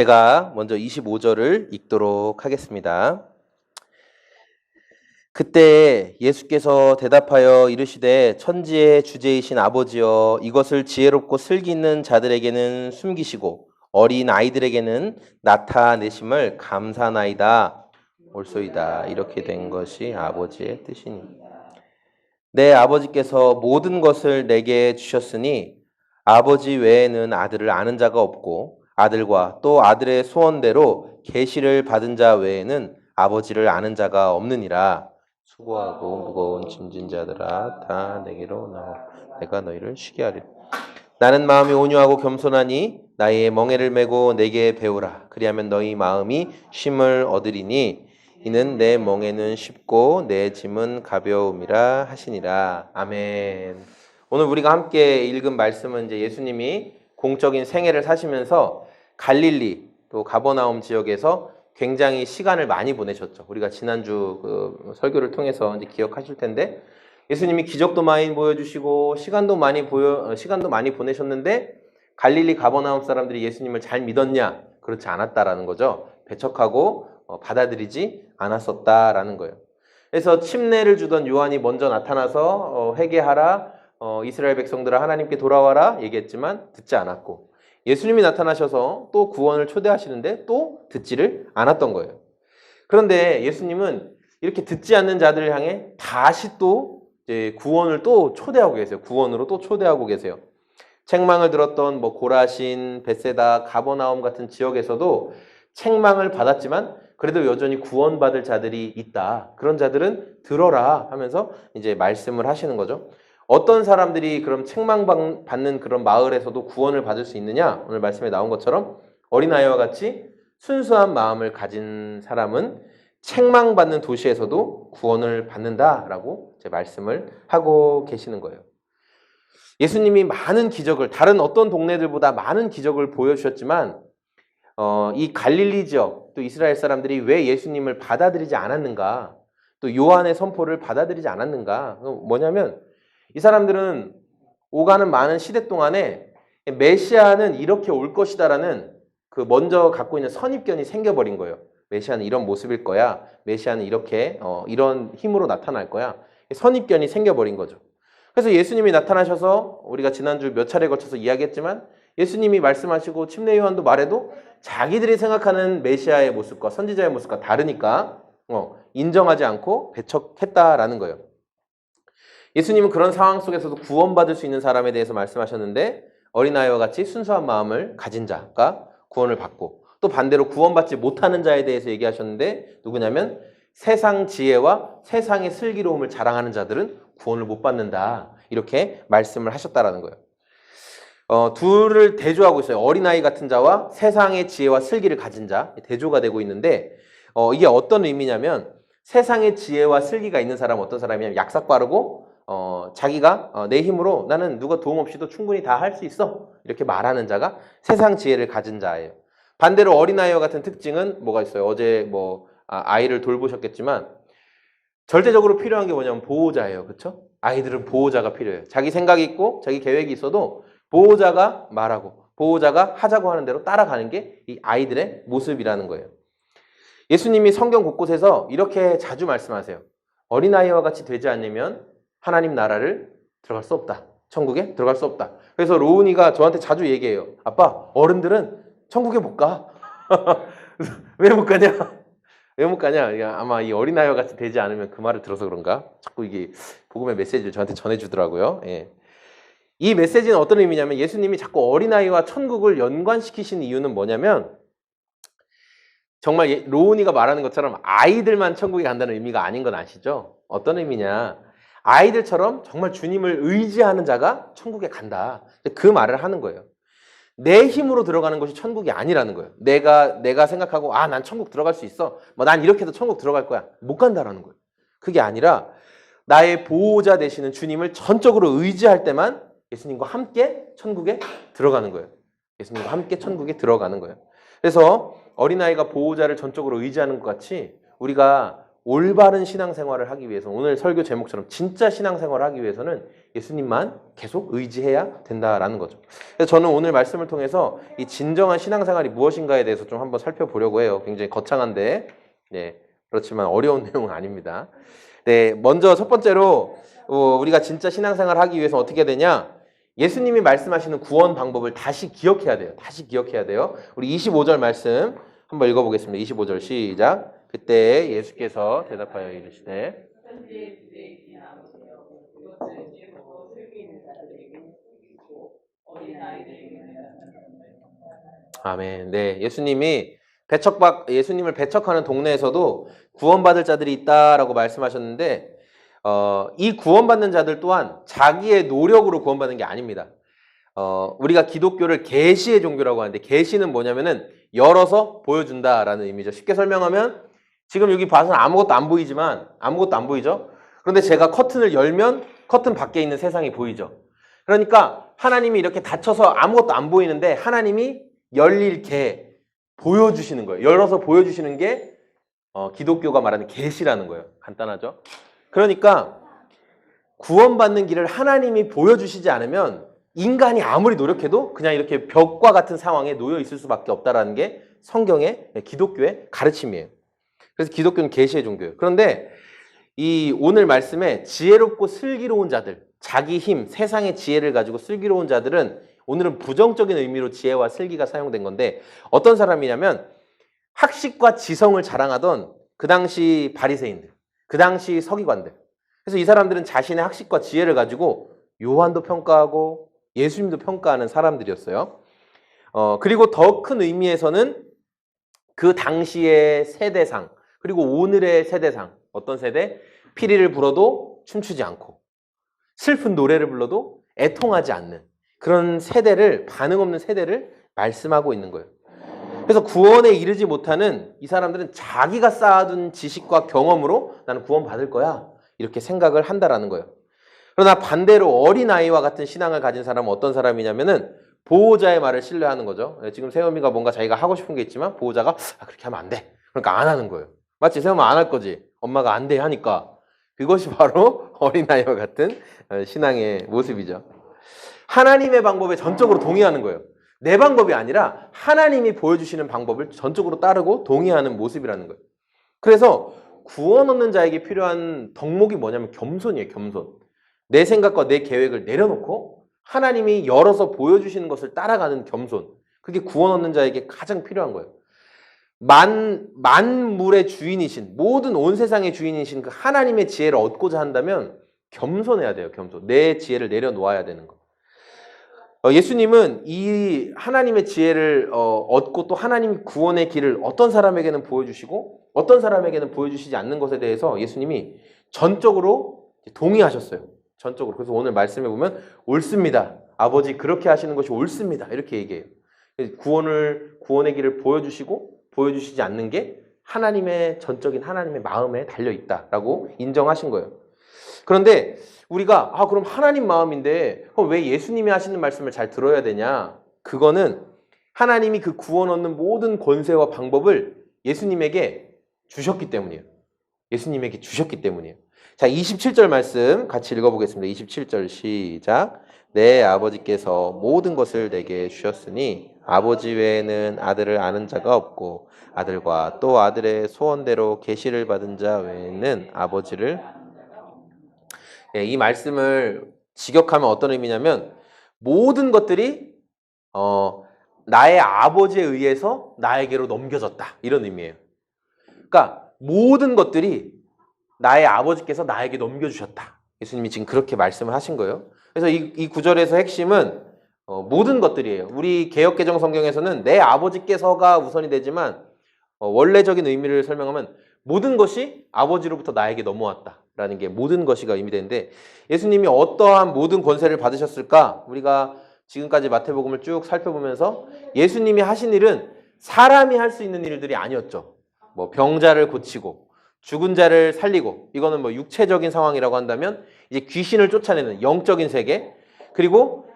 제가 먼저 25절을 읽도록 하겠습니다. 그때 예수께서 대답하여 이르시되 천지의 주제이신 아버지여 이것을 지혜롭고 슬기 있는 자들에게는 숨기시고 어린 아이들에게는 나타내심을 감사나이다. 옳소이다. 이렇게 된 것이 아버지의 뜻이니 내 아버지께서 모든 것을 내게 주셨으니 아버지 외에는 아들을 아는 자가 없고 아들과 또 아들의 소원대로 계시를 받은 자 외에는 아버지를 아는 자가 없느니라. 수고하고 무거운 짐진 자들아 다 내게로 나와 내가 너희를 쉬게 하리라. 나는 마음이 온유하고 겸손하니 나의 멍에를 메고 내게 배우라. 그리하면 너희 마음이 쉼을 얻으리니 이는 내 멍에는 쉽고 내 짐은 가벼움이라 하시니라. 아멘. 오늘 우리가 함께 읽은 말씀은 이제 예수님이 공적인 생애를 사시면서 갈릴리 또 가버나움 지역에서 굉장히 시간을 많이 보내셨죠. 우리가 지난주 그 설교를 통해서 이제 기억하실 텐데 예수님이 기적도 많이 보여주시고 시간도 많이 보내셨는데 갈릴리 가버나움 사람들이 예수님을 잘 믿었냐? 그렇지 않았다라는 거죠. 배척하고 받아들이지 않았었다라는 거예요. 그래서 침례를 주던 요한이 먼저 나타나서 회개하라, 이스라엘 백성들아 하나님께 돌아와라 얘기했지만 듣지 않았고 예수님이 나타나셔서 또 구원을 초대하시는데 또 듣지를 않았던 거예요. 그런데 예수님은 이렇게 듣지 않는 자들을 향해 다시 또 이제 구원을 또 초대하고 계세요. 구원으로 또 초대하고 계세요. 책망을 들었던 고라신, 벳세다, 가버나움 같은 지역에서도 책망을 받았지만 그래도 여전히 구원받을 자들이 있다. 그런 자들은 들어라 하면서 이제 말씀을 하시는 거죠. 어떤 사람들이 그럼 책망받는 그런 마을에서도 구원을 받을 수 있느냐? 오늘 말씀에 나온 것처럼 어린아이와 같이 순수한 마음을 가진 사람은 책망받는 도시에서도 구원을 받는다라고 이제 말씀을 하고 계시는 거예요. 예수님이 많은 기적을 다른 어떤 동네들보다 많은 기적을 보여주셨지만 이 갈릴리 지역 또 이스라엘 사람들이 왜 예수님을 받아들이지 않았는가? 또 요한의 선포를 받아들이지 않았는가? 뭐냐면 이 사람들은 오가는 많은 시대 동안에 메시아는 이렇게 올 것이다라는 그 먼저 갖고 있는 선입견이 생겨버린 거예요. 메시아는 이런 모습일 거야. 메시아는 이렇게 이런 힘으로 나타날 거야. 선입견이 생겨버린 거죠. 그래서 예수님이 나타나셔서 우리가 지난주 몇 차례에 걸쳐서 이야기했지만 예수님이 말씀하시고 침례 요한도 말해도 자기들이 생각하는 메시아의 모습과 선지자의 모습과 다르니까 인정하지 않고 배척했다라는 거예요. 예수님은 그런 상황 속에서도 구원받을 수 있는 사람에 대해서 말씀하셨는데 어린아이와 같이 순수한 마음을 가진 자가 구원을 받고 또 반대로 구원받지 못하는 자에 대해서 얘기하셨는데 누구냐면 세상 지혜와 세상의 슬기로움을 자랑하는 자들은 구원을 못 받는다. 이렇게 말씀을 하셨다라는 거예요. 둘을 대조하고 있어요. 어린아이 같은 자와 세상의 지혜와 슬기를 가진 자 대조가 되고 있는데 이게 어떤 의미냐면 세상의 지혜와 슬기가 있는 사람은 어떤 사람이냐면 약삭 빠르고 자기가 내 힘으로 나는 누가 도움 없이도 충분히 다 할 수 있어 이렇게 말하는 자가 세상 지혜를 가진 자예요. 반대로 어린아이와 같은 특징은 뭐가 있어요? 어제 아이를 돌보셨겠지만 절대적으로 필요한 게 뭐냐면 보호자예요. 그렇죠? 아이들은 보호자가 필요해요. 자기 생각이 있고 자기 계획이 있어도 보호자가 말하고 보호자가 하자고 하는 대로 따라가는 게 이 아이들의 모습이라는 거예요. 예수님이 성경 곳곳에서 이렇게 자주 말씀하세요. 어린아이와 같이 되지 않으면 하나님 나라를 들어갈 수 없다. 천국에 들어갈 수 없다. 그래서 로운이가 저한테 자주 얘기해요. 아빠, 어른들은 천국에 못 가. 왜 못 가냐? 왜 못 가냐? 아마 이 어린아이와 같이 되지 않으면 그 말을 들어서 그런가? 자꾸 이게 복음의 메시지를 저한테 전해주더라고요. 예. 이 메시지는 어떤 의미냐면 예수님이 자꾸 어린아이와 천국을 연관시키신 이유는 뭐냐면 정말 로운이가 말하는 것처럼 아이들만 천국에 간다는 의미가 아닌 건 아시죠? 어떤 의미냐? 아이들처럼 정말 주님을 의지하는 자가 천국에 간다. 그 말을 하는 거예요. 내 힘으로 들어가는 것이 천국이 아니라는 거예요. 내가 생각하고 난 천국 들어갈 수 있어. 난 이렇게 해서 천국 들어갈 거야. 못 간다라는 거예요. 그게 아니라 나의 보호자 되시는 주님을 전적으로 의지할 때만 예수님과 함께 천국에 들어가는 거예요. 예수님과 함께 천국에 들어가는 거예요. 그래서 어린아이가 보호자를 전적으로 의지하는 것 같이 우리가 올바른 신앙생활을 하기 위해서 오늘 설교 제목처럼 진짜 신앙생활을 하기 위해서는 예수님만 계속 의지해야 된다라는 거죠. 그래서 저는 오늘 말씀을 통해서 이 진정한 신앙생활이 무엇인가에 대해서 좀 한번 살펴보려고 해요. 굉장히 거창한데 네, 그렇지만 어려운 내용은 아닙니다. 네, 먼저 첫 번째로 우리가 진짜 신앙생활을 하기 위해서 어떻게 되냐? 예수님이 말씀하시는 구원 방법을 다시 기억해야 돼요. 다시 기억해야 돼요. 우리 25절 말씀 한번 읽어보겠습니다. 25절 시작. 그때 예수께서 대답하여 이르시되 아멘. 네, 예수님을 배척하는 동네에서도 구원받을 자들이 있다라고 말씀하셨는데 이 구원받는 자들 또한 자기의 노력으로 구원받는 게 아닙니다. 우리가 기독교를 계시의 종교라고 하는데 계시는 뭐냐면은 열어서 보여준다라는 의미죠. 쉽게 설명하면 지금 여기 봐서는 아무것도 안 보이지만 아무것도 안 보이죠. 그런데 제가 커튼을 열면 커튼 밖에 있는 세상이 보이죠. 그러니까 하나님이 이렇게 닫혀서 아무것도 안 보이는데 하나님이 열릴게 보여주시는 거예요. 열어서 보여주시는 게 기독교가 말하는 계시라는 거예요. 간단하죠. 그러니까 구원받는 길을 하나님이 보여주시지 않으면 인간이 아무리 노력해도 그냥 이렇게 벽과 같은 상황에 놓여 있을 수밖에 없다라는 게 성경의 기독교의 가르침이에요. 그래서 기독교는 계시의 종교예요. 그런데 이 오늘 말씀에 지혜롭고 슬기로운 자들, 자기 힘, 세상의 지혜를 가지고 슬기로운 자들은 오늘은 부정적인 의미로 지혜와 슬기가 사용된 건데 어떤 사람이냐면 학식과 지성을 자랑하던 그 당시 바리새인들, 그 당시 서기관들. 그래서 이 사람들은 자신의 학식과 지혜를 가지고 요한도 평가하고 예수님도 평가하는 사람들이었어요. 그리고 더 큰 의미에서는 그 당시의 세대상, 그리고 오늘의 세대상, 어떤 세대? 피리를 불어도 춤추지 않고 슬픈 노래를 불러도 애통하지 않는 그런 세대를, 반응 없는 세대를 말씀하고 있는 거예요. 그래서 구원에 이르지 못하는 이 사람들은 자기가 쌓아둔 지식과 경험으로 나는 구원받을 거야 이렇게 생각을 한다라는 거예요. 그러나 반대로 어린아이와 같은 신앙을 가진 사람은 어떤 사람이냐면은 보호자의 말을 신뢰하는 거죠. 지금 세롬이가 뭔가 자기가 하고 싶은 게 있지만 보호자가 그렇게 하면 안 돼. 그러니까 안 하는 거예요. 맞지? 세롬아 안 할 거지? 엄마가 안 돼 하니까. 그것이 바로 어린아이와 같은 신앙의 모습이죠. 하나님의 방법에 전적으로 동의하는 거예요. 내 방법이 아니라 하나님이 보여주시는 방법을 전적으로 따르고 동의하는 모습이라는 거예요. 그래서 구원 얻는 자에게 필요한 덕목이 뭐냐면 겸손이에요. 겸손. 내 생각과 내 계획을 내려놓고 하나님이 열어서 보여주시는 것을 따라가는 겸손. 그게 구원 얻는 자에게 가장 필요한 거예요. 만물의 주인이신, 모든 온 세상의 주인이신 그 하나님의 지혜를 얻고자 한다면 겸손해야 돼요. 겸손. 내 지혜를 내려놓아야 되는 거. 예수님은 이 하나님의 지혜를 얻고 또 하나님 구원의 길을 어떤 사람에게는 보여주시고 어떤 사람에게는 보여주시지 않는 것에 대해서 예수님이 전적으로 동의하셨어요. 전적으로. 그래서 오늘 말씀해 보면 옳습니다. 아버지 그렇게 하시는 것이 옳습니다. 이렇게 얘기해요. 구원의 길을 보여주시고 보여주시지 않는 게 하나님의 전적인 하나님의 마음에 달려있다라고 인정하신 거예요. 그런데 우리가 그럼 하나님 마음인데 그럼 왜 예수님이 하시는 말씀을 잘 들어야 되냐? 그거는 하나님이 그 구원 얻는 모든 권세와 방법을 예수님에게 주셨기 때문이에요. 예수님에게 주셨기 때문이에요. 자, 27절 말씀 같이 읽어보겠습니다. 27절 시작. 내 아버지께서 모든 것을 내게 주셨으니 아버지 외에는 아들을 아는 자가 없고 아들과 또 아들의 소원대로 계시를 받은 자 외에는 아버지를 이 말씀을 직역하면 어떤 의미냐면 모든 것들이 나의 아버지에 의해서 나에게로 넘겨졌다 이런 의미예요. 그러니까 모든 것들이 나의 아버지께서 나에게 넘겨주셨다. 예수님이 지금 그렇게 말씀을 하신 거예요. 그래서 이 구절에서 핵심은 모든 것들이에요. 우리 개역개정 성경에서는 내 아버지께서가 우선이 되지만 원래적인 의미를 설명하면 모든 것이 아버지로부터 나에게 넘어왔다라는 게 모든 것이가 의미되는데 예수님이 어떠한 모든 권세를 받으셨을까? 우리가 지금까지 마태복음을 쭉 살펴보면서 예수님이 하신 일은 사람이 할 수 있는 일들이 아니었죠. 뭐 병자를 고치고 죽은 자를 살리고 이거는 뭐 육체적인 상황이라고 한다면 이제 귀신을 쫓아내는 영적인 세계 그리고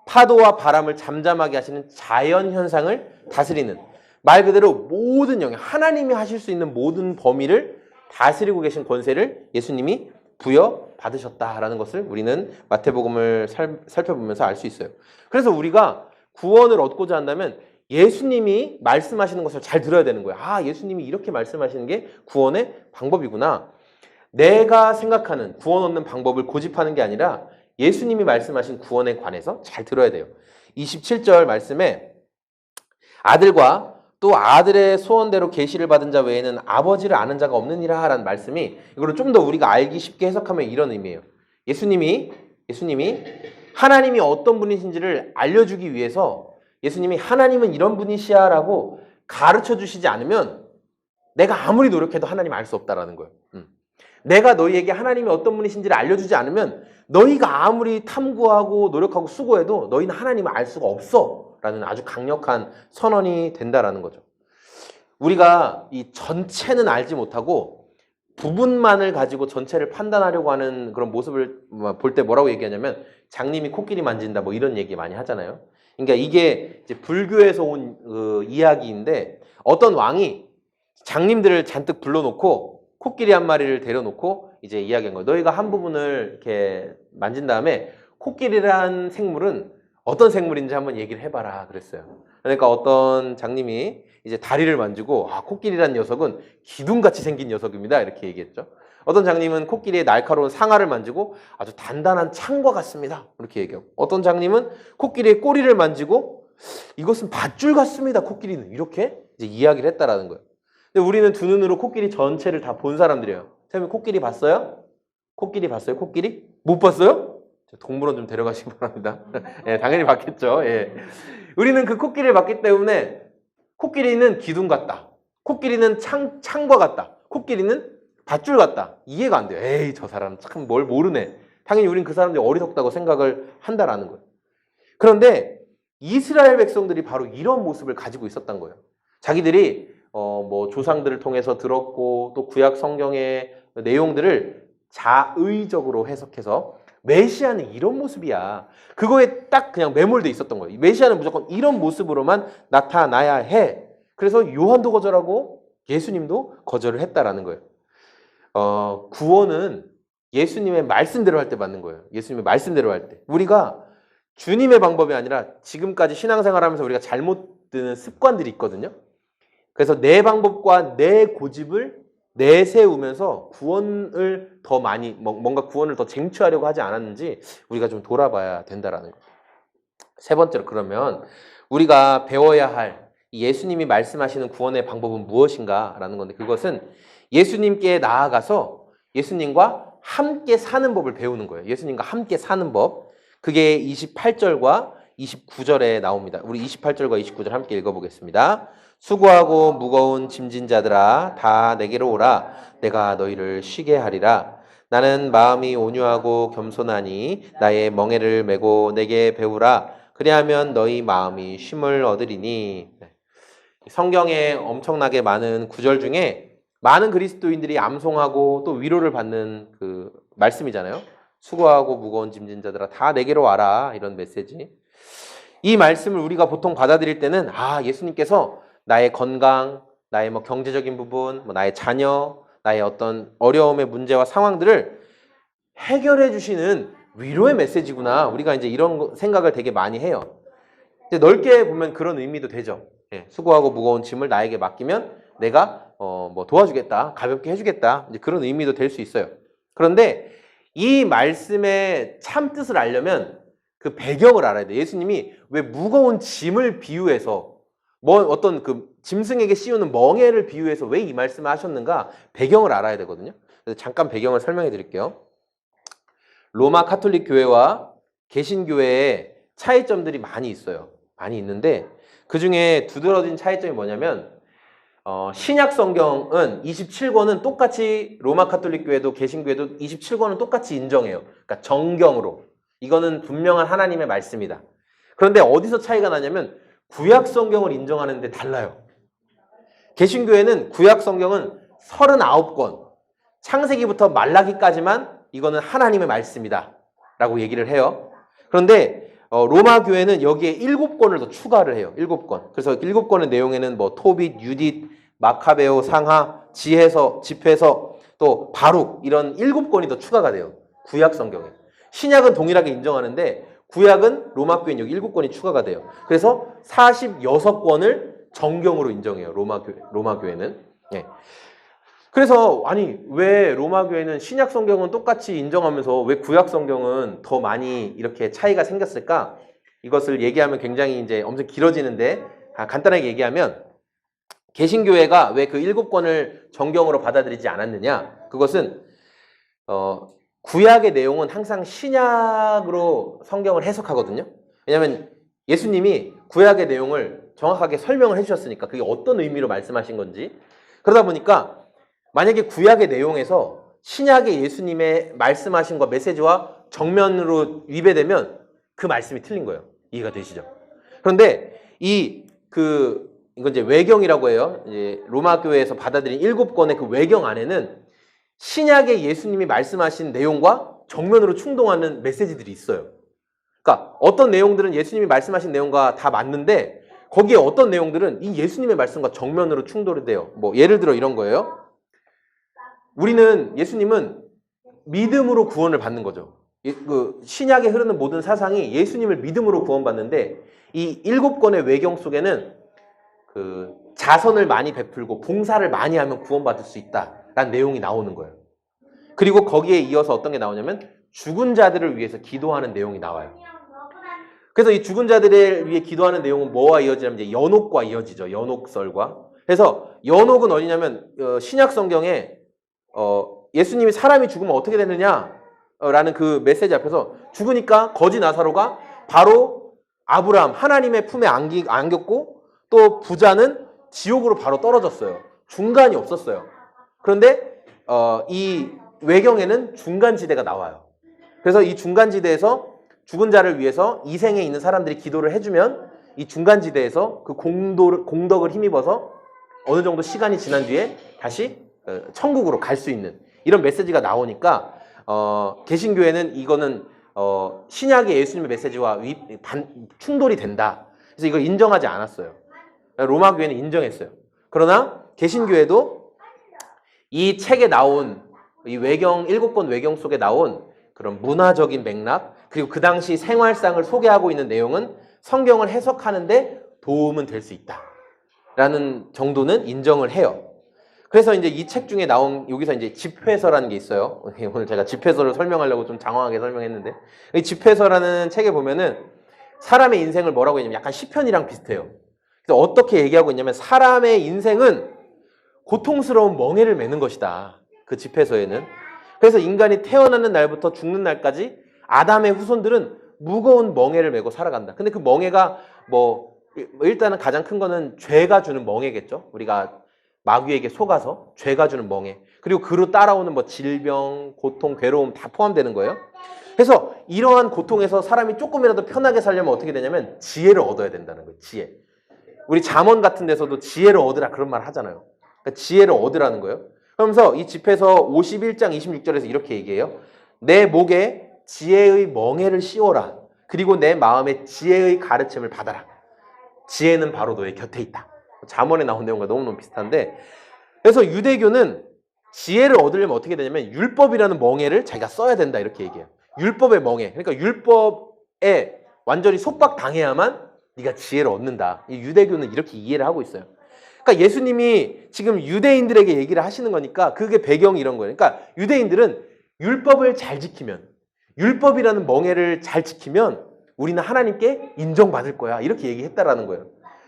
파도와 바람을 잠잠하게 하시는 자연 현상을 다스리는 말 그대로 모든 영역 하나님이 하실 수 있는 모든 범위를 다스리고 계신 권세를 예수님이 부여받으셨다라는 것을 우리는 마태복음을 살펴보면서 알 수 있어요. 그래서 우리가 구원을 얻고자 한다면 예수님이 말씀하시는 것을 잘 들어야 되는 거예요. 아, 예수님이 이렇게 말씀하시는 게 구원의 방법이구나. 내가 생각하는 구원 얻는 방법을 고집하는 게 아니라 예수님이 말씀하신 구원에 관해서 잘 들어야 돼요. 27절 말씀에 아들과 또 아들의 소원대로 계시를 받은 자 외에는 아버지를 아는 자가 없느니라 라는 말씀이, 이거를 좀 더 우리가 알기 쉽게 해석하면 이런 의미예요. 예수님이 하나님이 어떤 분이신지를 알려주기 위해서 예수님이 하나님은 이런 분이시야 라고 가르쳐 주시지 않으면 내가 아무리 노력해도 하나님 알 수 없다라는 거예요. 내가 너희에게 하나님이 어떤 분이신지를 알려주지 않으면 너희가 아무리 탐구하고 노력하고 수고해도 너희는 하나님을 알 수가 없어 라는 아주 강력한 선언이 된다라는 거죠. 우리가 이 전체는 알지 못하고 부분만을 가지고 전체를 판단하려고 하는 그런 모습을 볼 때 뭐라고 얘기하냐면 장님이 코끼리 만진다 뭐 이런 얘기 많이 하잖아요. 그러니까 이게 이제 불교에서 온 이야기인데 어떤 왕이 장님들을 잔뜩 불러놓고 코끼리 한 마리를 데려놓고 이제 이야기한 거예요. 너희가 한 부분을 이렇게 만진 다음에 코끼리란 생물은 어떤 생물인지 한번 얘기를 해봐라 그랬어요. 그러니까 어떤 장님이 이제 다리를 만지고 코끼리란 녀석은 기둥같이 생긴 녀석입니다 이렇게 얘기했죠. 어떤 장님은 코끼리의 날카로운 상아를 만지고 아주 단단한 창과 같습니다 이렇게 얘기하고, 어떤 장님은 코끼리의 꼬리를 만지고 이것은 밧줄 같습니다 코끼리는, 이렇게 이제 이야기를 했다라는 거예요. 근데 우리는 두 눈으로 코끼리 전체를 다 본 사람들이에요. 선생님 코끼리 봤어요? 코끼리 봤어요? 코끼리? 못 봤어요? 동물원 좀 데려가시기 바랍니다. 예, 당연히 봤겠죠. 예. 우리는 그 코끼리를 봤기 때문에 코끼리는 기둥 같다. 코끼리는 창과 같다. 코끼리는 밧줄 같다. 이해가 안 돼요. 에이, 저 사람 참 뭘 모르네. 당연히 우리는 그 사람들이 어리석다고 생각을 한다라는 거예요. 그런데 이스라엘 백성들이 바로 이런 모습을 가지고 있었던 거예요. 자기들이 뭐 조상들을 통해서 들었고 또 구약 성경의 내용들을 자의적으로 해석해서 메시아는 이런 모습이야. 그거에 딱 그냥 매몰돼 있었던 거예요. 메시아는 무조건 이런 모습으로만 나타나야 해. 그래서 요한도 거절하고 예수님도 거절을 했다라는 거예요. 구원은 예수님의 말씀대로 할 때 받는 거예요. 예수님의 말씀대로 할 때. 우리가 주님의 방법이 아니라 지금까지 신앙생활하면서 우리가 잘못 드는 습관들이 있거든요. 그래서 내 방법과 내 고집을 내세우면서 구원을 더 많이, 뭔가 구원을 더 쟁취하려고 하지 않았는지 우리가 좀 돌아봐야 된다라는 거예요. 세 번째로, 그러면 우리가 배워야 할 예수님이 말씀하시는 구원의 방법은 무엇인가 라는 건데, 그것은 예수님께 나아가서 예수님과 함께 사는 법을 배우는 거예요. 예수님과 함께 사는 법. 그게 28절과 29절에 나옵니다. 우리 28절과 29절 함께 읽어보겠습니다. 수고하고 무거운 짐진 자들아 다 내게로 오라. 내가 너희를 쉬게 하리라. 나는 마음이 온유하고 겸손하니 나의 멍에를 메고 내게 배우라. 그리하면 너희 마음이 쉼을 얻으리니. 성경에 엄청나게 많은 구절 중에 많은 그리스도인들이 암송하고 또 위로를 받는 그 말씀이잖아요. 수고하고 무거운 짐진 자들아 다 내게로 와라, 이런 메시지. 이 말씀을 우리가 보통 받아들일 때는 예수님께서 나의 건강, 나의 뭐 경제적인 부분, 뭐 나의 자녀, 나의 어떤 어려움의 문제와 상황들을 해결해 주시는 위로의 메시지구나. 우리가 이제 이런 생각을 되게 많이 해요. 이제 넓게 보면 그런 의미도 되죠. 수고하고 무거운 짐을 나에게 맡기면 내가 뭐 도와주겠다, 가볍게 해주겠다, 이제 그런 의미도 될 수 있어요. 그런데 이 말씀의 참 뜻을 알려면 그 배경을 알아야 돼. 예수님이 왜 무거운 짐을 비유해서 어떤 그 짐승에게 씌우는 멍에를 비유해서 왜 이 말씀을 하셨는가, 배경을 알아야 되거든요. 그래서 잠깐 배경을 설명해 드릴게요. 로마 카톨릭 교회와 개신교회에 차이점들이 많이 있어요. 많이 있는데 그 중에 두드러진 차이점이 뭐냐면 신약 성경은 27권은 똑같이 로마 카톨릭 교회도 개신교회도 27권은 똑같이 인정해요. 그러니까 정경으로. 이거는 분명한 하나님의 말씀이다. 그런데 어디서 차이가 나냐면 구약 성경을 인정하는데 달라요. 개신교회는 구약 성경은 39권, 창세기부터 말라기까지만 이거는 하나님의 말씀이다 라고 얘기를 해요. 그런데 로마 교회는 여기에 7권을 더 추가를 해요. 7권. 그래서 7권의 내용에는 뭐 토빗, 유딧, 마카베오, 상하, 지혜서, 집회서, 또 바룩 이런 7권이 더 추가가 돼요. 구약 성경에. 신약은 동일하게 인정하는데 구약은 로마 교회는 여기 7권이 추가가 돼요. 그래서 46권을 정경으로 인정해요. 로마 교회는. 예. 그래서 아니 왜 로마 교회는 신약 성경은 똑같이 인정하면서 왜 구약 성경은 더 많이 이렇게 차이가 생겼을까? 이것을 얘기하면 굉장히 이제 엄청 길어지는데 간단하게 얘기하면 개신교회가 왜 그 7권을 정경으로 받아들이지 않았느냐? 그것은 구약의 내용은 항상 신약으로 성경을 해석하거든요. 왜냐하면 예수님이 구약의 내용을 정확하게 설명을 해주셨으니까 그게 어떤 의미로 말씀하신 건지. 그러다 보니까 만약에 구약의 내용에서 신약의 예수님의 말씀하신 것 메시지와 정면으로 위배되면 그 말씀이 틀린 거예요. 이해가 되시죠? 그런데 이건 이제 외경이라고 해요. 이제 로마 교회에서 받아들인 7권의 그 외경 안에는 신약의 예수님이 말씀하신 내용과 정면으로 충동하는 메시지들이 있어요. 그러니까 어떤 내용들은 예수님이 말씀하신 내용과 다 맞는데 거기에 어떤 내용들은 이 예수님의 말씀과 정면으로 충돌이 돼요. 뭐 예를 들어 이런 거예요. 예수님은 믿음으로 구원을 받는 거죠. 그 신약에 흐르는 모든 사상이 예수님을 믿음으로 구원받는데 이 7권의 외경 속에는 그 자선을 많이 베풀고 봉사를 많이 하면 구원받을 수 있다라는 내용이 나오는 거예요. 그리고 거기에 이어서 어떤 게 나오냐면 죽은 자들을 위해서 기도하는 내용이 나와요. 그래서 이 죽은 자들을 위해 기도하는 내용은 뭐와 이어지냐면 이제 연옥과 이어지죠. 연옥설과. 그래서 연옥은 어디냐면 신약 성경에 예수님이 사람이 죽으면 어떻게 되느냐라는 그 메시지 앞에서 죽으니까 거지 나사로가 바로 아브라함 하나님의 품에 안겼고 또 부자는 지옥으로 바로 떨어졌어요. 중간이 없었어요. 그런데 이 외경에는 중간지대가 나와요. 그래서 이 중간지대에서 죽은 자를 위해서 이 생에 있는 사람들이 기도를 해주면 이 중간지대에서 그 공덕을 힘입어서 어느 정도 시간이 지난 뒤에 다시 천국으로 갈 수 있는 이런 메시지가 나오니까 개신교회는 이거는 신약의 예수님의 메시지와 충돌이 된다. 그래서 이걸 인정하지 않았어요. 로마 교회는 인정했어요. 그러나 개신교회도 이 책에 나온 이 외경 7권 외경 속에 나온 그런 문화적인 맥락 그리고 그 당시 생활상을 소개하고 있는 내용은 성경을 해석하는데 도움은 될 수 있다라는 정도는 인정을 해요. 그래서 이제 이 책 중에 나온 여기서 이제 집회서라는 게 있어요. 오늘 제가 집회서를 설명하려고 좀 장황하게 설명했는데 이 집회서라는 책에 보면은 사람의 인생을 뭐라고 했냐면 약간 시편이랑 비슷해요. 그래서 어떻게 얘기하고 있냐면 사람의 인생은 고통스러운 멍에를 매는 것이다. 그 집회서에는. 그래서 인간이 태어나는 날부터 죽는 날까지 아담의 후손들은 무거운 멍에를 메고 살아간다. 근데 그 멍에가 일단은 가장 큰 거는 죄가 주는 멍에겠죠. 우리가 마귀에게 속아서 죄가 주는 멍에. 그리고 그로 따라오는 질병, 고통, 괴로움 다 포함되는 거예요. 그래서 이러한 고통에서 사람이 조금이라도 편하게 살려면 어떻게 되냐면 지혜를 얻어야 된다는 거예요. 지혜. 우리 잠언 같은 데서도 지혜를 얻으라 그런 말 하잖아요. 그러니까 지혜를 얻으라는 거예요. 그러면서 이 집에서 51장 26절에서 이렇게 얘기해요. 내 목에 지혜의 멍에를 씌워라. 그리고 내 마음에 지혜의 가르침을 받아라. 지혜는 바로 너의 곁에 있다. 잠언에 나온 내용과 너무너무 비슷한데 그래서 유대교는 지혜를 얻으려면 어떻게 되냐면 율법이라는 멍에를 자기가 써야 된다 이렇게 얘기해요. 율법의 멍에. 그러니까 율법에 완전히 속박당해야만 네가 지혜를 얻는다. 이 유대교는 이렇게 이해를 하고 있어요. 그러니까 예수님이 지금 유대인들에게 얘기를 하시는 거니까 그게 배경이 이런 거예요. 그러니까 유대인들은 율법을 잘 지키면 율법이라는 멍에를 잘 지키면 우리는 하나님께 인정받을 거야. 이렇게 얘기했다라는 거예요.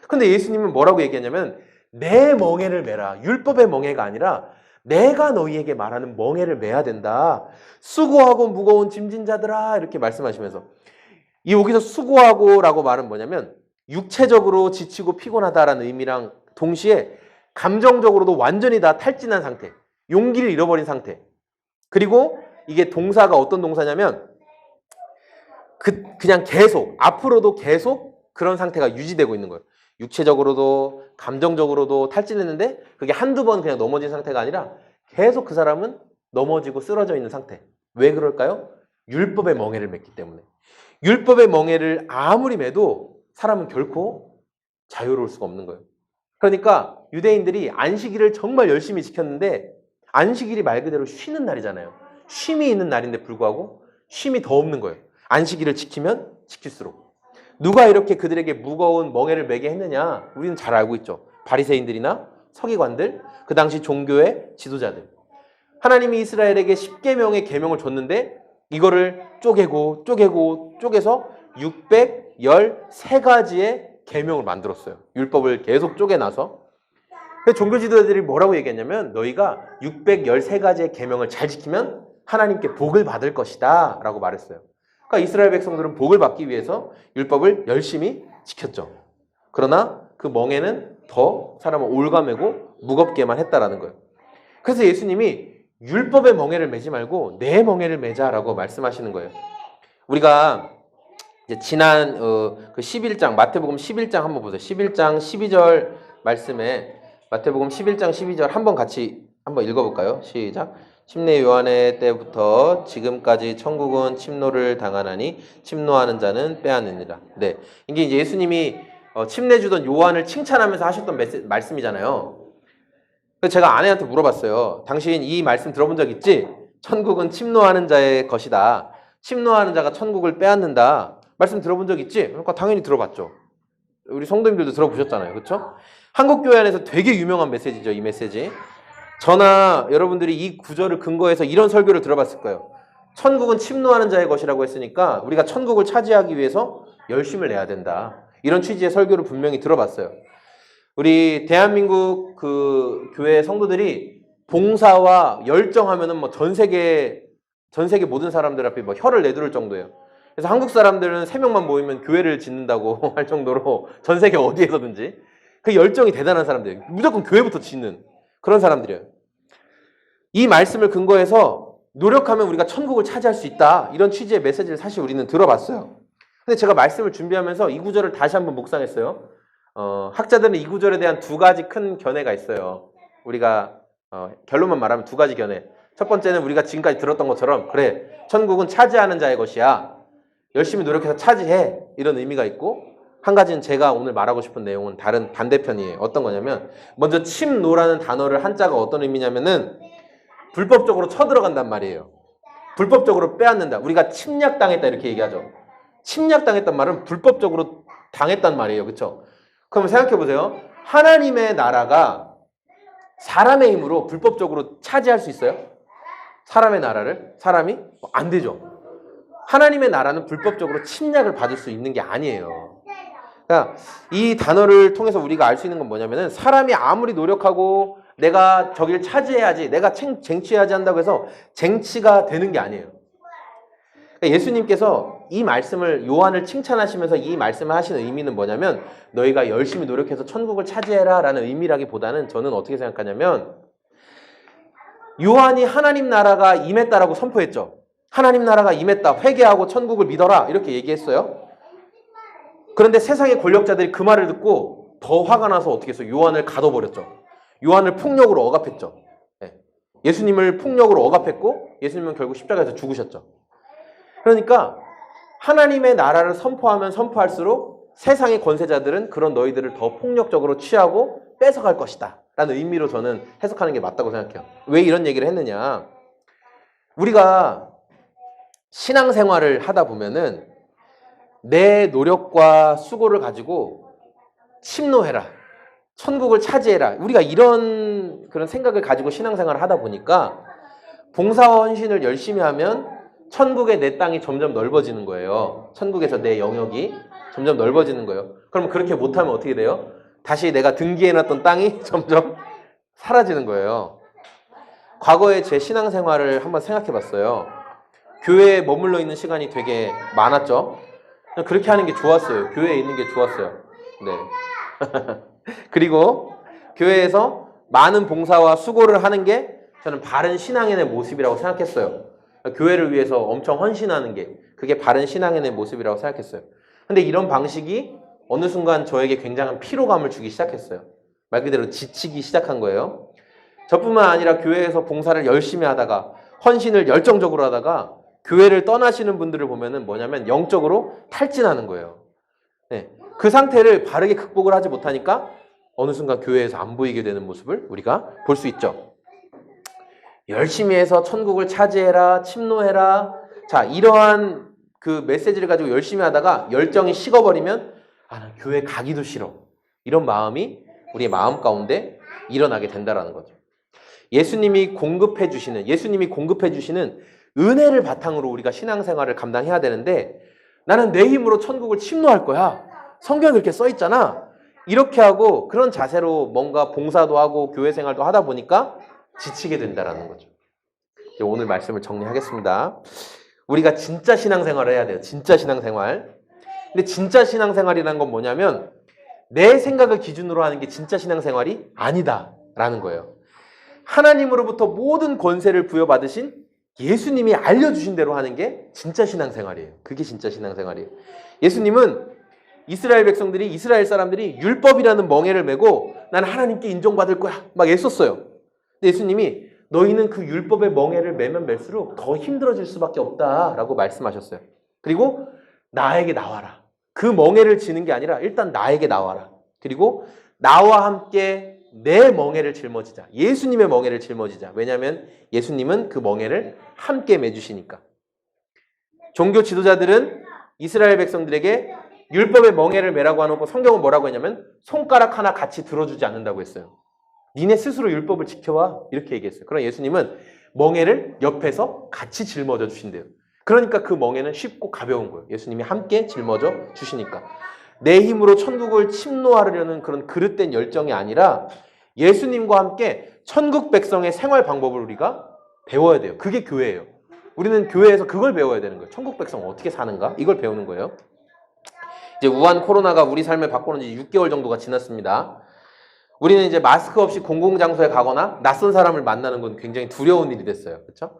근데 예수님은 뭐라고 얘기하냐면 내 멍에를 매라. 율법의 멍에가 아니라 내가 너희에게 말하는 멍에를 매야 된다. 수고하고 무거운 짐진 자들아 이렇게 말씀하시면서 이 여기서 수고하고라고 말은 뭐냐면 육체적으로 지치고 피곤하다라는 의미랑 동시에 감정적으로도 완전히 다 탈진한 상태, 용기를 잃어버린 상태. 그리고 이게 동사가 어떤 동사냐면 그냥 계속 앞으로도 계속 그런 상태가 유지되고 있는 거예요. 육체적으로도 감정적으로도 탈진했는데 그게 한두 번 그냥 넘어진 상태가 아니라 계속 그 사람은 넘어지고 쓰러져 있는 상태. 왜 그럴까요? 율법의 멍에를 맸기 때문에. 율법의 멍에를 아무리 매도 사람은 결코 자유로울 수가 없는 거예요. 그러니까 유대인들이 안식일을 정말 열심히 지켰는데 안식일이 말 그대로 쉬는 날이잖아요. 쉼이 있는 날인데 불구하고 쉼이 더 없는 거예요. 안식일을 지키면 지킬수록. 누가 이렇게 그들에게 무거운 멍에를 매게 했느냐? 우리는 잘 알고 있죠. 바리새인들이나 서기관들, 그 당시 종교의 지도자들. 하나님이 이스라엘에게 10계명의 계명을 줬는데 이거를 쪼개서 613가지의 계명을 만들었어요. 율법을 계속 쪼개놔서. 종교 지도자들이 뭐라고 얘기했냐면 너희가 613가지의 계명을 잘 지키면 하나님께 복을 받을 것이다 라고 말했어요. 그러니까 이스라엘 백성들은 복을 받기 위해서 율법을 열심히 지켰죠. 그러나 그 멍에는 더 사람을 올가매고 무겁게만 했다라는 거예요. 그래서 예수님이 율법의 멍에를 매지 말고 내 멍에를 매자라고 말씀하시는 거예요. 우리가 이제 지난 그 11장 마태복음 11장 한번 보세요. 11장 12절 말씀에 마태복음 11장 12절 한번 같이 한번 읽어볼까요? 시작. 침례 요한의 때부터 지금까지 천국은 침노를 당하나니 침노하는 자는 빼앗느니라. 네, 이게 이제 예수님이 침례 주던 요한을 칭찬하면서 하셨던 말씀이잖아요. 그래서 제가 아내한테 물어봤어요. 당신 이 말씀 들어본 적 있지? 천국은 침노하는 자의 것이다. 침노하는 자가 천국을 빼앗는다. 말씀 들어본 적 있지? 그러니까 당연히 들어봤죠. 우리 성도님들도 들어보셨잖아요. 그렇죠? 한국교회 안에서 되게 유명한 메시지죠. 이 메시지. 저나 여러분들이 이 구절을 근거해서 이런 설교를 들어봤을 거예요. 천국은 침노하는 자의 것이라고 했으니까 우리가 천국을 차지하기 위해서 열심을 내야 된다. 이런 취지의 설교를 분명히 들어봤어요. 우리 대한민국 그 교회 성도들이 봉사와 열정하면은 뭐 전 세계 모든 사람들 앞에 뭐 혀를 내두를 정도예요. 그래서 한국 사람들은 3명만 모이면 교회를 짓는다고 할 정도로 전 세계 어디에서든지 그 열정이 대단한 사람들이에요. 무조건 교회부터 짓는 그런 사람들이에요. 이 말씀을 근거해서 노력하면 우리가 천국을 차지할 수 있다. 이런 취지의 메시지를 사실 우리는 들어봤어요. 근데 제가 말씀을 준비하면서 이 구절을 다시 한번 묵상했어요. 학자들은 이 구절에 대한 2가지 큰 견해가 있어요. 우리가 결론만 말하면 2가지 견해. 첫 번째는 우리가 지금까지 들었던 것처럼 그래, 천국은 차지하는 자의 것이야. 열심히 노력해서 차지해. 이런 의미가 있고, 한 가지는 제가 오늘 말하고 싶은 내용은 다른 반대편이에요. 어떤 거냐면 먼저 침노라는 단어를 한자가 어떤 의미냐면은 불법적으로 쳐들어간단 말이에요. 불법적으로 빼앗는다. 우리가 침략당했다 이렇게 얘기하죠. 침략당했단 말은 불법적으로 당했단 말이에요. 그렇죠? 그럼 생각해 보세요. 하나님의 나라가 사람의 힘으로 불법적으로 차지할 수 있어요? 사람의 나라를? 사람이? 안 되죠. 하나님의 나라는 불법적으로 침략을 받을 수 있는 게 아니에요. 그러니까 이 단어를 통해서 우리가 알 수 있는 건 뭐냐면은 사람이 아무리 노력하고 내가 저길 차지해야지, 내가 쟁취해야지 한다고 해서 쟁취가 되는 게 아니에요. 그러니까 예수님께서 이 말씀을 요한을 칭찬하시면서 이 말씀을 하시는 의미는 뭐냐면 너희가 열심히 노력해서 천국을 차지해라 라는 의미라기보다는 저는 어떻게 생각하냐면 요한이 하나님 나라가 임했다라고 선포했죠. 하나님 나라가 임했다. 회개하고 천국을 믿어라. 이렇게 얘기했어요. 그런데 세상의 권력자들이 그 말을 듣고 더 화가 나서 어떻게 했어요? 요한을 가둬버렸죠. 요한을 폭력으로 억압했죠. 예수님을 폭력으로 억압했고 예수님은 결국 십자가에서 죽으셨죠. 그러니까 하나님의 나라를 선포하면 선포할수록 세상의 권세자들은 그런 너희들을 더 폭력적으로 취하고 뺏어갈 것이다 라는 의미로 저는 해석하는 게 맞다고 생각해요. 왜 이런 얘기를 했느냐? 우리가 신앙생활을 하다 보면은 내 노력과 수고를 가지고 침노해라, 천국을 차지해라, 우리가 이런 그런 생각을 가지고 신앙생활을 하다 보니까 봉사와 헌신을 열심히 하면 천국의 내 땅이 점점 넓어지는 거예요. 천국에서 내 영역이 점점 넓어지는 거예요. 그럼 그렇게 못하면 어떻게 돼요? 다시 내가 등기해놨던 땅이 점점 사라지는 거예요. 과거에 제 신앙생활을 한번 생각해봤어요. 교회에 머물러 있는 시간이 되게 많았죠. 그렇게 하는 게 좋았어요. 교회에 있는 게 좋았어요. 네. 그리고 교회에서 많은 봉사와 수고를 하는 게 저는 바른 신앙인의 모습이라고 생각했어요. 교회를 위해서 엄청 헌신하는 게 그게 바른 신앙인의 모습이라고 생각했어요. 근데 이런 방식이 어느 순간 저에게 굉장한 피로감을 주기 시작했어요. 말 그대로 지치기 시작한 거예요. 저뿐만 아니라 교회에서 봉사를 열심히 하다가 헌신을 열정적으로 하다가 교회를 떠나시는 분들을 보면은 뭐냐면 영적으로 탈진하는 거예요. 네. 그 상태를 바르게 극복을 하지 못하니까 어느 순간 교회에서 안 보이게 되는 모습을 우리가 볼 수 있죠. 열심히 해서 천국을 차지해라, 침노해라. 자, 이러한 그 메시지를 가지고 열심히 하다가 열정이 식어버리면 난 교회 가기도 싫어. 이런 마음이 우리의 마음 가운데 일어나게 된다라는 거죠. 예수님이 공급해 주시는 은혜를 바탕으로 우리가 신앙생활을 감당해야 되는데 나는 내 힘으로 천국을 침노할 거야. 성경에 그렇게 써 있잖아. 이렇게 하고 그런 자세로 뭔가 봉사도 하고 교회 생활도 하다 보니까 지치게 된다라는 거죠. 이제 오늘 말씀을 정리하겠습니다. 우리가 진짜 신앙생활을 해야 돼요. 진짜 신앙생활. 근데 진짜 신앙생활이라는 건 뭐냐면 내 생각을 기준으로 하는 게 진짜 신앙생활이 아니다라는 거예요. 하나님으로부터 모든 권세를 부여받으신 예수님이 알려주신 대로 하는 게 진짜 신앙생활이에요. 그게 진짜 신앙생활이에요. 예수님은 이스라엘 사람들이 율법이라는 멍에를 메고 나는 하나님께 인정받을 거야 막 애썼어요. 근데 예수님이 너희는 그 율법의 멍에를 매면 맬수록 더 힘들어질 수밖에 없다라고 말씀하셨어요. 그리고 나에게 나와라. 그 멍에를 지는 게 아니라 일단 나에게 나와라. 그리고 나와 함께 내 멍에를 짊어지자. 예수님의 멍에를 짊어지자. 왜냐하면 예수님은 그 멍에를 함께 매주시니까. 종교 지도자들은 이스라엘 백성들에게 율법의 멍에를 매라고 하고 성경은 뭐라고 했냐면 손가락 하나 같이 들어주지 않는다고 했어요. 니네 스스로 율법을 지켜와 이렇게 얘기했어요. 그러나 예수님은 멍에를 옆에서 같이 짊어져 주신대요. 그러니까 그 멍에는 쉽고 가벼운 거예요. 예수님이 함께 짊어져 주시니까. 내 힘으로 천국을 침노하려는 그런 그릇된 열정이 아니라 예수님과 함께 천국 백성의 생활 방법을 우리가 배워야 돼요. 그게 교회예요. 우리는 교회에서 그걸 배워야 되는 거예요. 천국 백성 어떻게 사는가? 이걸 배우는 거예요. 이제 우한 코로나가 우리 삶에 바꾸는 지 6개월 정도가 지났습니다. 우리는 이제 마스크 없이 공공장소에 가거나 낯선 사람을 만나는 건 굉장히 두려운 일이 됐어요. 그렇죠?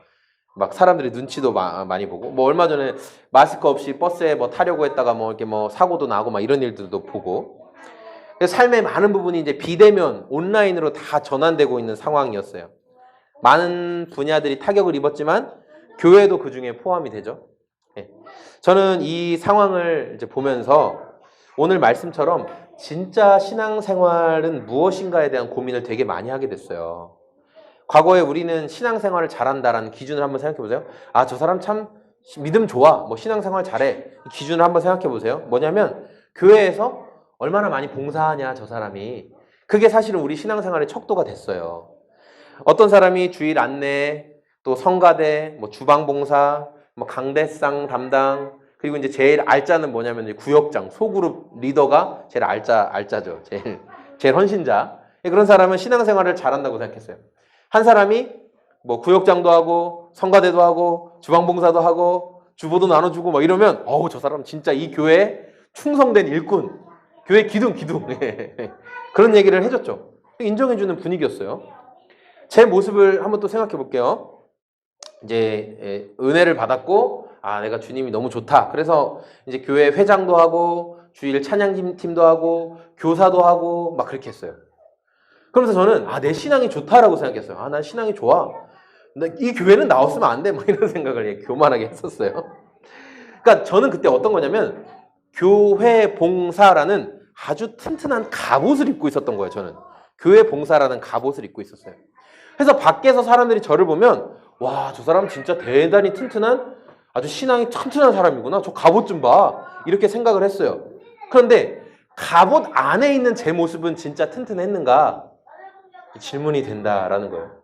막 사람들이 눈치도 많이 보고 뭐 얼마 전에 마스크 없이 버스에 뭐 타려고 했다가 뭐 이렇게 뭐 사고도 나고 막 이런 일들도 보고 삶의 많은 부분이 이제 비대면 온라인으로 다 전환되고 있는 상황이었어요. 많은 분야들이 타격을 입었지만 교회도 그 중에 포함이 되죠. 네. 저는 이 상황을 이제 보면서 오늘 말씀처럼 진짜 신앙생활은 무엇인가에 대한 고민을 되게 많이 하게 됐어요. 과거에 우리는 신앙생활을 잘한다라는 기준을 한번 생각해 보세요. 아, 저 사람 참 믿음 좋아. 뭐 신앙생활 잘해. 이 기준을 한번 생각해 보세요. 뭐냐면 교회에서 얼마나 많이 봉사하냐 저 사람이. 그게 사실은 우리 신앙생활의 척도가 됐어요. 어떤 사람이 주일 안내, 또 성가대, 뭐 주방봉사, 뭐 강대상 담당, 그리고 이제 제일 알짜는 뭐냐면 이제 구역장, 소그룹 리더가 제일 알짜죠. 제일 헌신자. 그런 사람은 신앙생활을 잘한다고 생각했어요. 한 사람이 뭐 구역장도 하고 성가대도 하고 주방봉사도 하고 주보도 나눠주고 뭐 이러면 저 사람 진짜 이 교회에 충성된 일꾼, 교회 기둥 그런 얘기를 해줬죠. 인정해주는 분위기였어요. 제 모습을 한번 또 생각해 볼게요. 이제 은혜를 받았고 내가 주님이 너무 좋다. 그래서 이제 교회 회장도 하고 주일 찬양팀도 하고 교사도 하고 막 그렇게 했어요. 그러면서 저는 내 신앙이 좋다라고 생각했어요. 난 신앙이 좋아. 이 교회는 나왔으면 안 돼. 막 이런 생각을 교만하게 했었어요. 그러니까 저는 그때 어떤 거냐면 교회 봉사라는 아주 튼튼한 갑옷을 입고 있었던 거예요. 저는 교회 봉사라는 갑옷을 입고 있었어요. 그래서 밖에서 사람들이 저를 보면 와, 저 사람 진짜 대단히 튼튼한 아주 신앙이 튼튼한 사람이구나. 저 갑옷 좀 봐. 이렇게 생각을 했어요. 그런데 갑옷 안에 있는 제 모습은 진짜 튼튼했는가? 질문이 된다라는 거예요.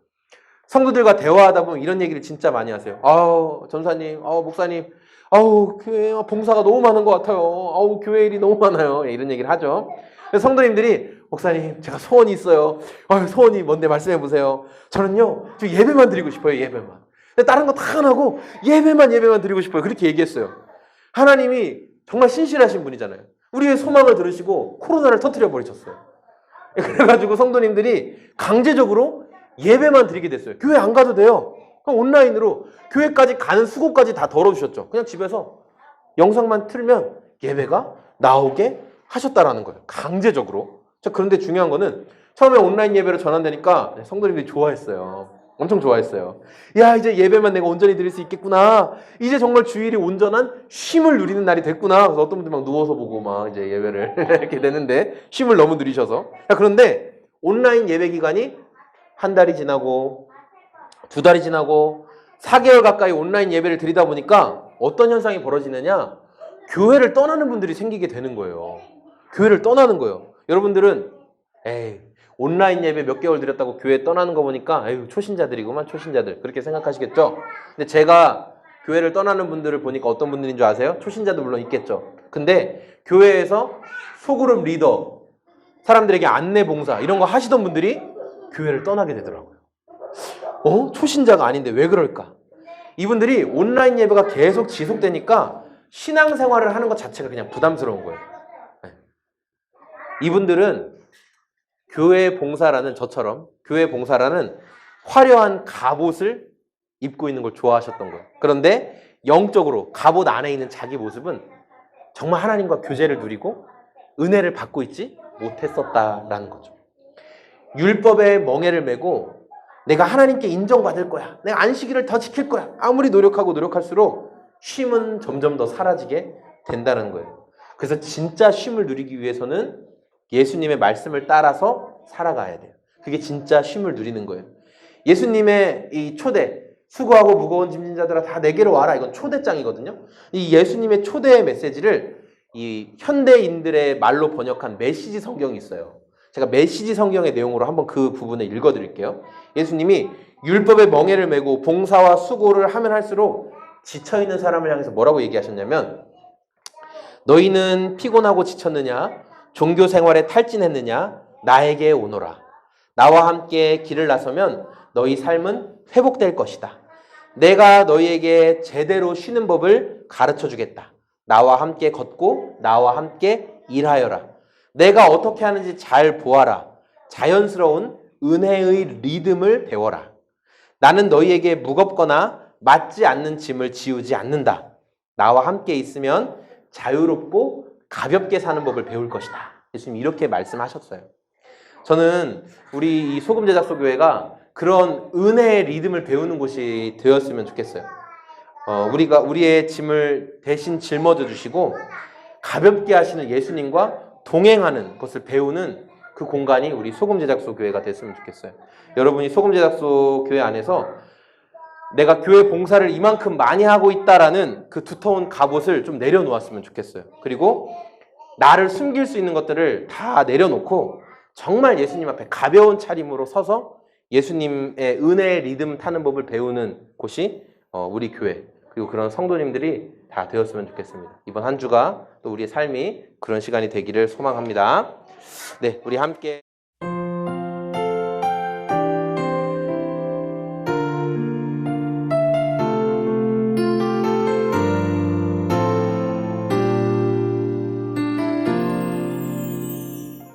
성도들과 대화하다 보면 이런 얘기를 진짜 많이 하세요. 전사님, 목사님, 교회 봉사가 너무 많은 것 같아요. 교회 일이 너무 많아요. 이런 얘기를 하죠. 그래서 성도님들이 목사님, 제가 소원이 있어요. 소원이 뭔데 말씀해 보세요. 저는요, 저 예배만 드리고 싶어요. 예배만. 다른 거 다 안 하고 예배만 드리고 싶어요. 그렇게 얘기했어요. 하나님이 정말 신실하신 분이잖아요. 우리의 소망을 들으시고 코로나를 터뜨려 버리셨어요. 그래가지고 성도님들이 강제적으로 예배만 드리게 됐어요. 교회 안 가도 돼요. 그럼 온라인으로 교회까지 가는 수고까지 다 덜어주셨죠. 그냥 집에서 영상만 틀면 예배가 나오게 하셨다라는 거예요. 강제적으로. 그런데 중요한 거는 처음에 온라인 예배로 전환되니까 성도님들이 좋아했어요. 엄청 좋아했어요. 야, 이제 예배만 내가 온전히 드릴 수 있겠구나. 이제 정말 주일이 온전한 쉼을 누리는 날이 됐구나. 그래서 어떤 분들 막 누워서 보고 막 이제 예배를 이렇게 되는데 쉼을 너무 누리셔서. 그런데 온라인 예배 기간이 한 달이 지나고 2달이 지나고 4개월 가까이 온라인 예배를 드리다 보니까 어떤 현상이 벌어지느냐? 교회를 떠나는 분들이 생기게 되는 거예요. 교회를 떠나는 거예요. 여러분들은 에이, 온라인 예배 몇 개월 드렸다고 교회 떠나는 거 보니까 에휴, 초신자들이구만, 초신자들. 그렇게 생각하시겠죠? 근데 제가 교회를 떠나는 분들을 보니까 어떤 분들인 줄 아세요? 초신자도 물론 있겠죠. 근데 교회에서 소그룹 리더, 사람들에게 안내 봉사 이런 거 하시던 분들이 교회를 떠나게 되더라고요. 초신자가 아닌데 왜 그럴까? 이분들이 온라인 예배가 계속 지속되니까 신앙생활을 하는 것 자체가 그냥 부담스러운 거예요. 이분들은 교회 봉사라는, 저처럼 교회 봉사라는 화려한 갑옷을 입고 있는 걸 좋아하셨던 거예요. 그런데 영적으로 갑옷 안에 있는 자기 모습은 정말 하나님과 교제를 누리고 은혜를 받고 있지 못했었다라는 거죠. 율법의 멍에를 메고 내가 하나님께 인정받을 거야, 내가 안식일을 더 지킬 거야, 아무리 노력하고 노력할수록 쉼은 점점 더 사라지게 된다는 거예요. 그래서 진짜 쉼을 누리기 위해서는 예수님의 말씀을 따라서 살아가야 돼요. 그게 진짜 쉼을 누리는 거예요. 예수님의 이 초대, 수고하고 무거운 짐진 자들아 다 내게로 와라, 이건 초대장이거든요. 이 예수님의 초대의 메시지를 이 현대인들의 말로 번역한 메시지 성경이 있어요. 제가 메시지 성경의 내용으로 한번 그 부분을 읽어드릴게요. 예수님이 율법의 멍에를 메고 봉사와 수고를 하면 할수록 지쳐있는 사람을 향해서 뭐라고 얘기하셨냐면, 너희는 피곤하고 지쳤느냐? 종교 생활에 탈진했느냐? 나에게 오너라. 나와 함께 길을 나서면 너희 삶은 회복될 것이다. 내가 너희에게 제대로 쉬는 법을 가르쳐 주겠다. 나와 함께 걷고 나와 함께 일하여라. 내가 어떻게 하는지 잘 보아라. 자연스러운 은혜의 리듬을 배워라. 나는 너희에게 무겁거나 맞지 않는 짐을 지우지 않는다. 나와 함께 있으면 자유롭고 가볍게 사는 법을 배울 것이다. 예수님 이렇게 말씀하셨어요. 저는 우리 이 소금제작소교회가 그런 은혜의 리듬을 배우는 곳이 되었으면 좋겠어요. 우리가 우리의 짐을 대신 짊어져 주시고 가볍게 하시는 예수님과 동행하는 것을 배우는 그 공간이 우리 소금제작소 교회가 됐으면 좋겠어요. 여러분이 소금제작소 교회 안에서 내가 교회 봉사를 이만큼 많이 하고 있다라는 그 두터운 갑옷을 좀 내려놓았으면 좋겠어요. 그리고 나를 숨길 수 있는 것들을 다 내려놓고 정말 예수님 앞에 가벼운 차림으로 서서 예수님의 은혜의 리듬 타는 법을 배우는 곳이 우리 교회, 그리고 그런 성도님들이 다 되었으면 좋겠습니다. 이번 한 주가 또 우리의 삶이 그런 시간이 되기를 소망합니다. 네, 우리 함께